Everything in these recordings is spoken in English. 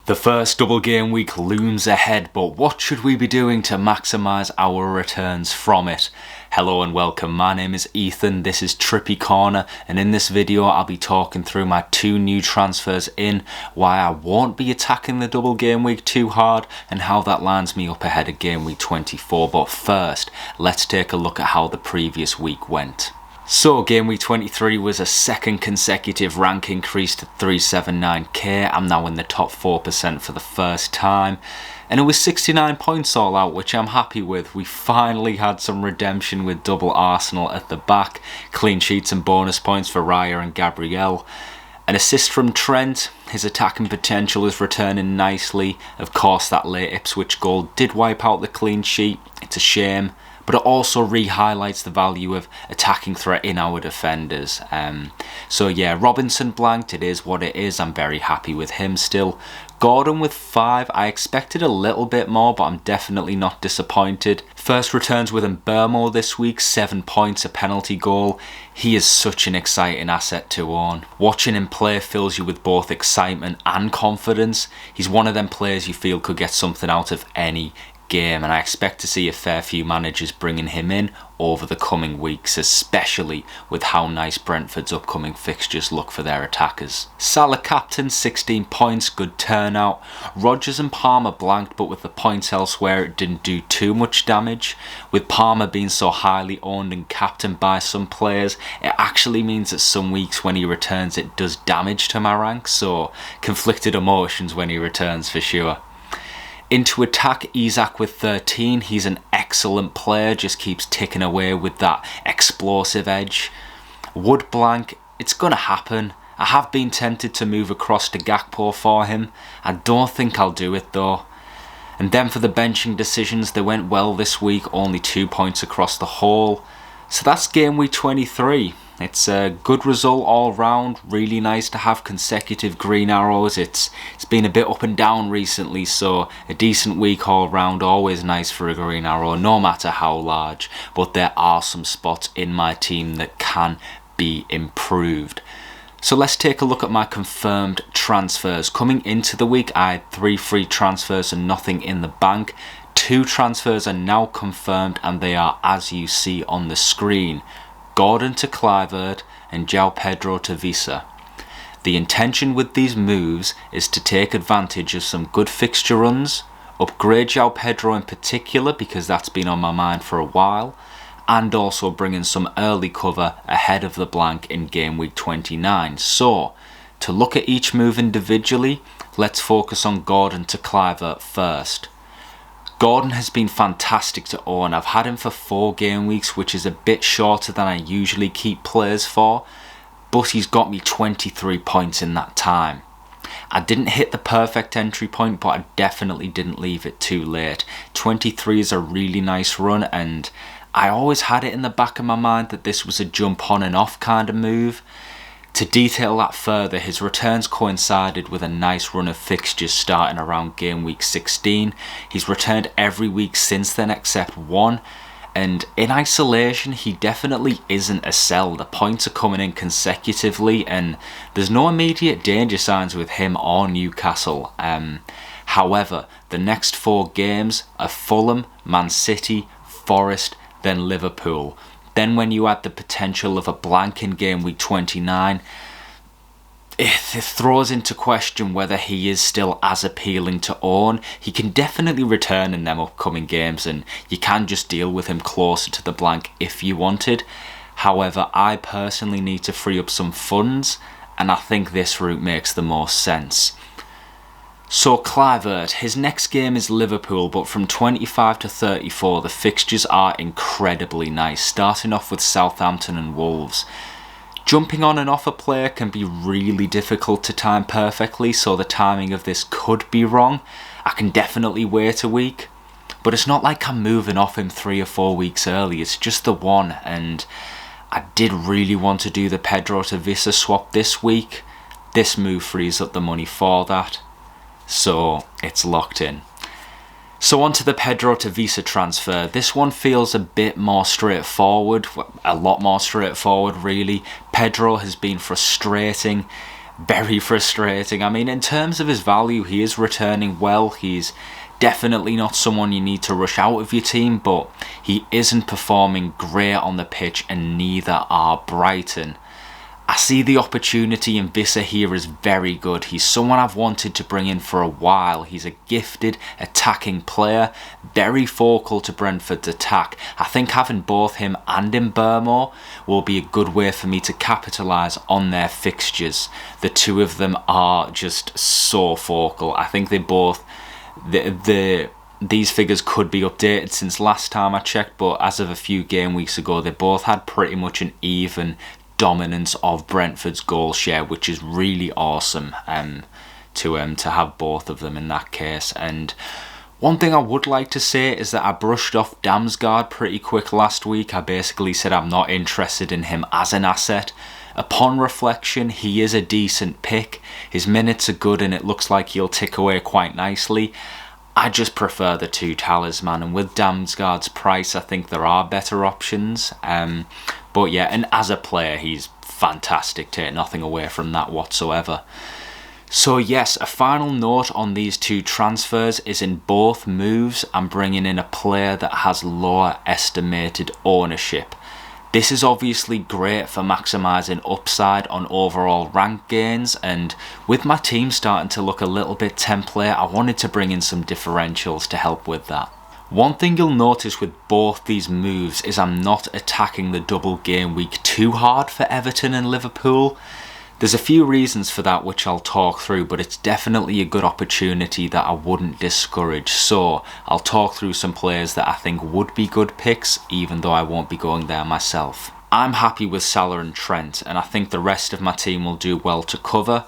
The first double game week looms ahead, but what should we be doing to maximise our returns from it? Hello and welcome, my name is Ethan, this is Trippy Corner, and in this video I'll be talking through my two new transfers in, why I won't be attacking the double game week too hard, and how that lines me up ahead of game week 24. But first, let's take a look at how the previous week went. So game week 23 was a second consecutive rank increase to 379k. I'm now in the top 4% for the first time. And it was 69 points all out, which I'm happy with. We finally had some redemption with double Arsenal at the back. Clean sheets and bonus points for Raya and Gabriel. An assist from Trent. His attacking potential is returning nicely. Of course, that late Ipswich goal did wipe out the clean sheet. It's a shame. But it also re-highlights the value of attacking threat in our defenders. So yeah, Robinson blanked, it is what it is. I'm very happy with him still. Gordon with 5, I expected a little bit more, but I'm definitely not disappointed. First returns with Mbermo this week, 7 points, a penalty goal. He is such an exciting asset to own. Watching him play fills you with both excitement and confidence. He's one of them players you feel could get something out of any game, and I expect to see a fair few managers bringing him in over the coming weeks, especially with how nice Brentford's upcoming fixtures look for their attackers. Salah captain, 16 points, good turnout. Rodgers and Palmer blanked, but with the points elsewhere it didn't do too much damage. With Palmer being so highly owned and captained by some players, it actually means that some weeks when he returns it does damage to my ranks, so conflicted emotions when he returns for sure. Into attack, Isak with 13. He's an excellent player, just keeps ticking away with that explosive edge. Wood blank, it's going to happen. I have been tempted to move across to GAKPO for him. I don't think I'll do it though. And then for the benching decisions, they went well this week, only 2 points across the whole. So that's game week 23. It's a good result all round, really nice to have consecutive green arrows. It's been a bit up and down recently, so a decent week all round, always nice for a green arrow, no matter how large. But there are some spots in my team that can be improved. So let's take a look at my confirmed transfers. Coming into the week, I had 3 free transfers and nothing in the bank. 2 transfers are now confirmed and they are as you see on the screen. Gordon to Kluivert and João Pedro to WISSA. The intention with these moves is to take advantage of some good fixture runs, upgrade João Pedro in particular because that's been on my mind for a while, and also bring in some early cover ahead of the blank in game week 29. So, to look at each move individually, let's focus on Gordon to Kluivert first. Gordon has been fantastic to own. I've had him for 4 game weeks, which is a bit shorter than I usually keep players for, but he's got me 23 points in that time. I didn't hit the perfect entry point, but I definitely didn't leave it too late. 23 is a really nice run, and I always had it in the back of my mind that this was a jump on and off kind of move. To detail that further, his returns coincided with a nice run of fixtures starting around game week 16. He's returned every week since then except one, and in isolation he definitely isn't a sell. The points are coming in consecutively and there's no immediate danger signs with him or Newcastle. However, the next 4 games are Fulham, Man City, Forest, then Liverpool. Then when you add the potential of a blank in game week 29, it throws into question whether he is still as appealing to own. He can definitely return in them upcoming games and you can just deal with him closer to the blank if you wanted. However, I personally need to free up some funds and I think this route makes the most sense. So Kluivert, his next game is Liverpool, but from 25 to 34 the fixtures are incredibly nice, starting off with Southampton and Wolves. Jumping on and off a player can be really difficult to time perfectly, so the timing of this could be wrong. I can definitely wait a week, but it's not like I'm moving off him 3 or 4 weeks early, it's just the one, and I did really want to do the Pedro to WISSA swap this week. This move frees up the money for that. So it's locked in. So on to the Pedro to WISSA transfer. This one feels a bit more straightforward, a lot more straightforward really. Pedro has been frustrating. very frustrating. I mean, in terms of his value, he is returning well. He's definitely not someone you need to rush out of your team, but he isn't performing great on the pitch, and neither are Brighton. I see the opportunity in WISSA here is very good. He's someone I've wanted to bring in for a while. He's a gifted attacking player, very focal to Brentford's attack. I think having both him and Mbeumo will be a good way for me to capitalise on their fixtures. The two of them are just so focal. I think they both... These figures could be updated since last time I checked, but as of a few game weeks ago, they both had pretty much an even dominance of Brentford's goal share, which is really awesome to have both of them in that case. And one thing I would like to say is that I brushed off Damsgaard pretty quick last week. I basically said I'm not interested in him as an asset. Upon reflection, he is a decent pick. His minutes are good and it looks like he'll tick away quite nicely. I just prefer the two talisman, and with Damsgaard's price I think there are better options. But yeah, and as a player he's fantastic, take nothing away from that whatsoever. So yes, a final note on these two transfers is in both moves I'm bringing in a player that has lower estimated ownership. This is obviously great for maximising upside on overall rank gains, and with my team starting to look a little bit template, I wanted to bring in some differentials to help with that. One thing you'll notice with both these moves is I'm not attacking the double game week too hard for Everton and Liverpool. There's a few reasons for that which I'll talk through, but it's definitely a good opportunity that I wouldn't discourage. So I'll talk through some players that I think would be good picks, even though I won't be going there myself. I'm happy with Salah and Trent, and I think the rest of my team will do well to cover.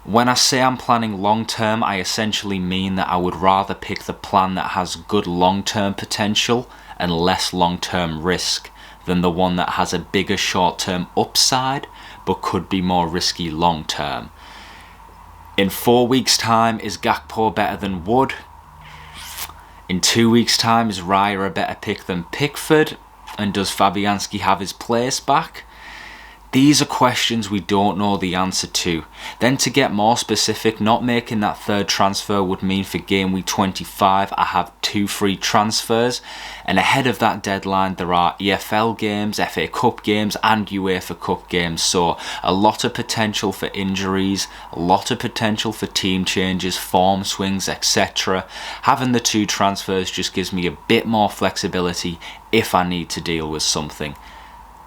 When I say I'm planning long term, I essentially mean that I would rather pick the plan that has good long term potential and less long term risk than the one that has a bigger short term upside but could be more risky long term. In 4 weeks time, is GAKPO better than Wood? In 2 weeks time, is Raya a better pick than Pickford? And does Fabianski have his place back? These are questions we don't know the answer to. Then to get more specific, not making that third transfer would mean for game week 25 I have 2 free transfers, and ahead of that deadline there are EFL games, FA Cup games and UEFA Cup games, so a lot of potential for injuries, a lot of potential for team changes, form swings, etc. Having the 2 transfers just gives me a bit more flexibility if I need to deal with something.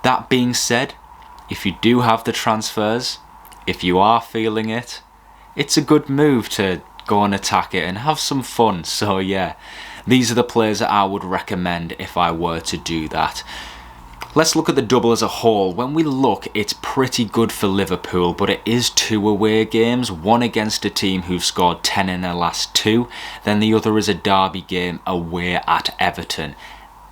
That being said, if you do have the transfers, if you are feeling it, it's a good move to go and attack it and have some fun. So yeah, these are the players that I would recommend if I were to do that. Let's look at the double as a whole. When we look, it's pretty good for Liverpool, but it is 2 away games, one against a team who've scored 10 in their last 2, then the other is a derby game away at Everton.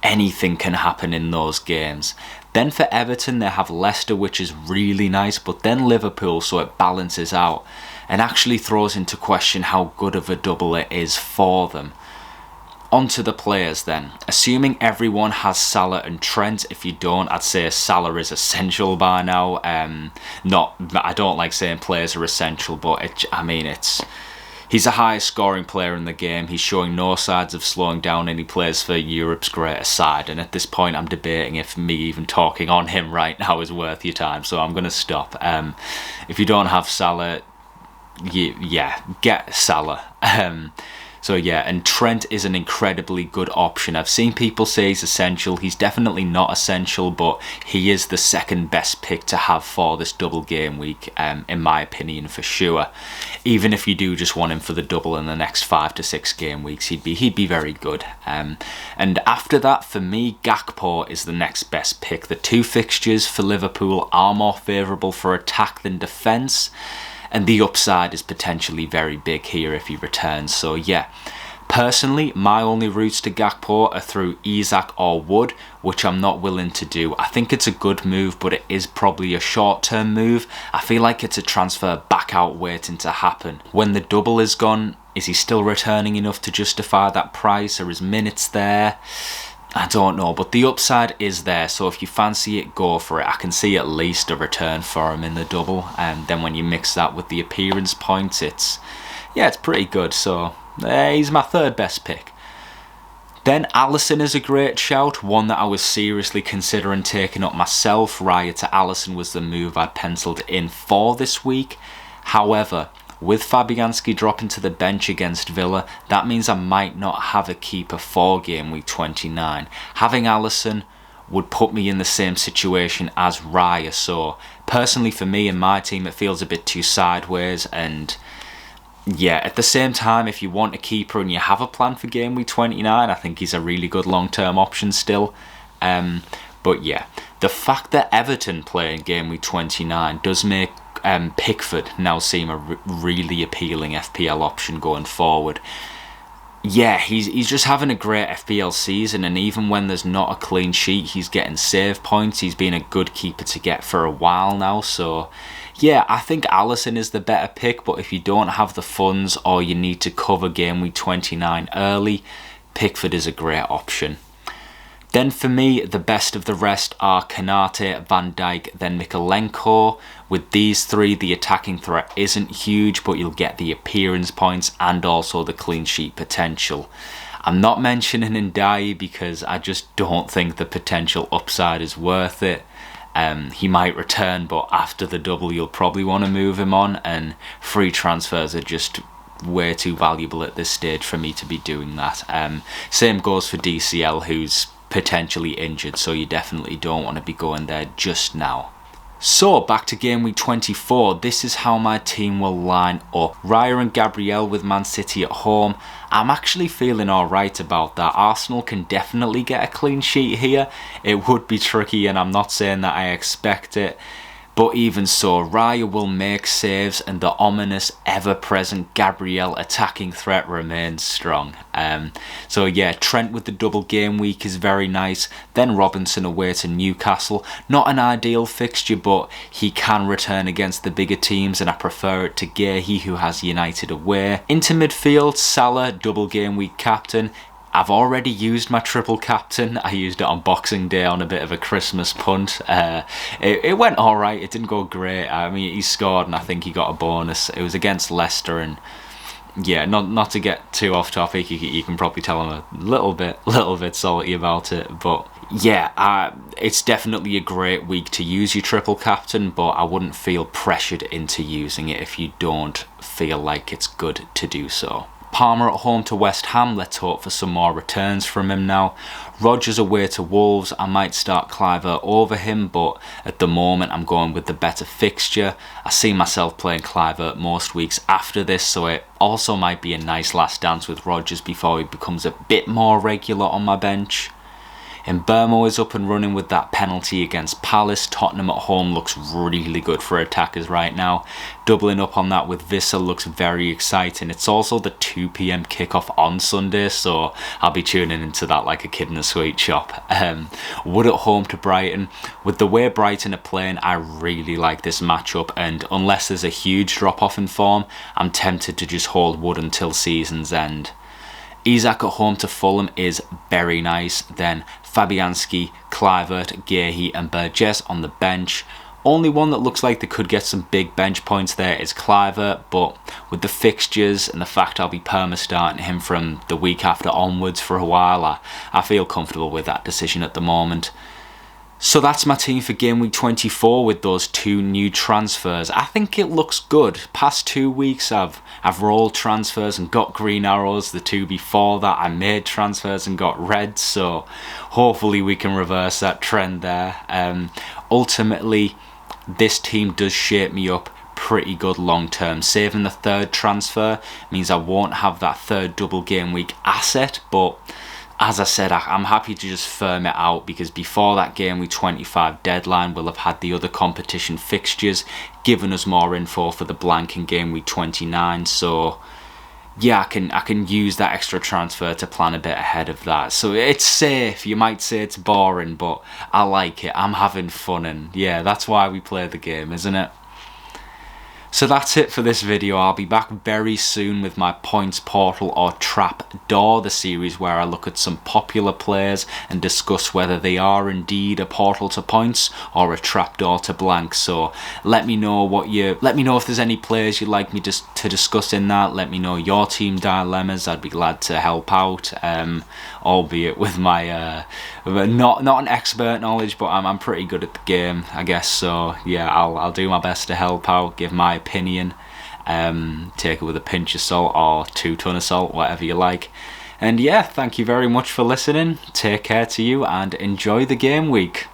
Anything can happen in those games. Then for Everton they have Leicester, which is really nice, but then Liverpool, so it balances out and actually throws into question how good of a double it is for them. Onto the players then. Assuming everyone has Salah and Trent, if you don't, I'd say Salah is essential by now. I don't like saying players are essential, but he's the highest scoring player in the game. He's showing no signs of slowing down, and he plays for Europe's greatest side. And at this point, I'm debating if me even talking on him right now is worth your time. So I'm going to stop. If you don't have Salah, get Salah. So yeah, and Trent is an incredibly good option. I've seen people say he's essential. He's definitely not essential, but he is the second best pick to have for this double game week, in my opinion, for sure. Even if you do just want him for the double in the next 5 to 6 game weeks, he'd be very good. And after that, for me, GAKPO is the next best pick. The 2 fixtures for Liverpool are more favourable for attack than defence, and the upside is potentially very big here if he returns. So yeah, personally, my only routes to GAKPO are through Isak or Wood, which I'm not willing to do. I think it's a good move, but it is probably a short-term move. I feel like it's a transfer back out waiting to happen. When the double is gone, is he still returning enough to justify that price? Are his minutes there? I don't know, but the upside is there, so if you fancy it, go for it. I can see at least a return for him in the double, and then when you mix that with the appearance points, it's pretty good. So he's my third best pick. Then Alisson is a great shout, one that I was seriously considering taking up myself. Raya to Alisson was the move I'd penciled in for this week. However, with Fabianski dropping to the bench against Villa, that means I might not have a keeper for game week 29. Having Alisson would put me in the same situation as Raya, so personally for me and my team it feels a bit too sideways. And yeah, at the same time, if you want a keeper and you have a plan for game week 29, I think he's a really good long-term option still. But yeah, the fact that Everton play in game week 29 does make Pickford now seem a really appealing FPL option going forward. Yeah, he's just having a great FPL season, and even when there's not a clean sheet, he's getting save points. He's been a good keeper to get for a while now, so yeah, I think Alisson is the better pick, but if you don't have the funds or you need to cover game week 29 early, Pickford is a great option. Then for me, the best of the rest are Konate, Van Dijk, then Mykolenko. With these three, the attacking threat isn't huge, but you'll get the appearance points and also the clean sheet potential. I'm not mentioning Ndiaye because I just don't think the potential upside is worth it. He might return, but after the double, you'll probably want to move him on, and free transfers are just way too valuable at this stage for me to be doing that. Same goes for DCL, who's potentially injured, so you definitely don't want to be going there just now. So back to game week 24, this is how my team will line up. Raya and Gabriel with Man City at home. I'm actually feeling alright about that. Arsenal can definitely get a clean sheet here. It would be tricky, and I'm not saying that I expect it. But even so, Raya will make saves, and the ominous, ever-present Gabriel attacking threat remains strong. So yeah, Trent with the double game week is very nice. Then Robinson away to Newcastle. Not an ideal fixture, but he can return against the bigger teams, and I prefer it to Guéhi, who has United away. Into midfield, Salah, double game week captain. I've already used my triple captain. I used it on Boxing Day on a bit of a Christmas punt. It went alright, it didn't go great. I mean, he scored and I think he got a bonus. It was against Leicester, and yeah, not to get too off topic, you can probably tell I'm a little bit salty about it. But yeah, it's definitely a great week to use your triple captain, but I wouldn't feel pressured into using it if you don't feel like it's good to do so. Palmer at home to West Ham, let's hope for some more returns from him now. Rodgers away to Wolves, I might start Kluivert over him, but at the moment I'm going with the better fixture. I see myself playing Kluivert most weeks after this, so it also might be a nice last dance with Rodgers before he becomes a bit more regular on my bench. And Burmo is up and running with that penalty against Palace. Tottenham at home looks really good for attackers right now. Doubling up on that with WISSA looks very exciting. It's also the 2 PM kickoff on Sunday, so I'll be tuning into that like a kid in a sweet shop. Wood at home to Brighton. With the way Brighton are playing, I really like this matchup, and unless there's a huge drop off in form, I'm tempted to just hold Wood until season's end. Isak at home to Fulham is very nice. Then Fabianski, Kluivert, Guéhi and Burgess on the bench. Only one that looks like they could get some big bench points there is Kluivert, but with the fixtures and the fact I'll be perma-starting him from the week after onwards for a while, I feel comfortable with that decision at the moment. So that's my team for game week 24 with those 2 new transfers. I think it looks good. Past 2 weeks I've rolled transfers and got green arrows. The 2 before that I made transfers and got reds, so hopefully we can reverse that trend there. Ultimately, this team does shape me up pretty good long term. Saving the 3rd transfer means I won't have that 3rd double game week asset, but as I said, I'm happy to just firm it out because before that game week 25 deadline, we'll have had the other competition fixtures, giving us more info for the blank in game week 29. So yeah, I can use that extra transfer to plan a bit ahead of that. So it's safe. You might say it's boring, but I like it. I'm having fun, and yeah, that's why we play the game, isn't it? So that's it for this video. I'll be back very soon with my Points Portal or Trapdoor, the series where I look at some popular players and discuss whether they are indeed a portal to points or a trapdoor to blank. So let me know if there's any players you'd like me to discuss in that. Let me know your team dilemmas. I'd be glad to help out, albeit with my not an expert knowledge, but I'm pretty good at the game, I guess. So yeah, I'll do my best to help out, give my opinion, take it with a pinch of salt or 2 ton of salt, whatever you like. And yeah, thank you very much for listening. Take care to you and enjoy the game week.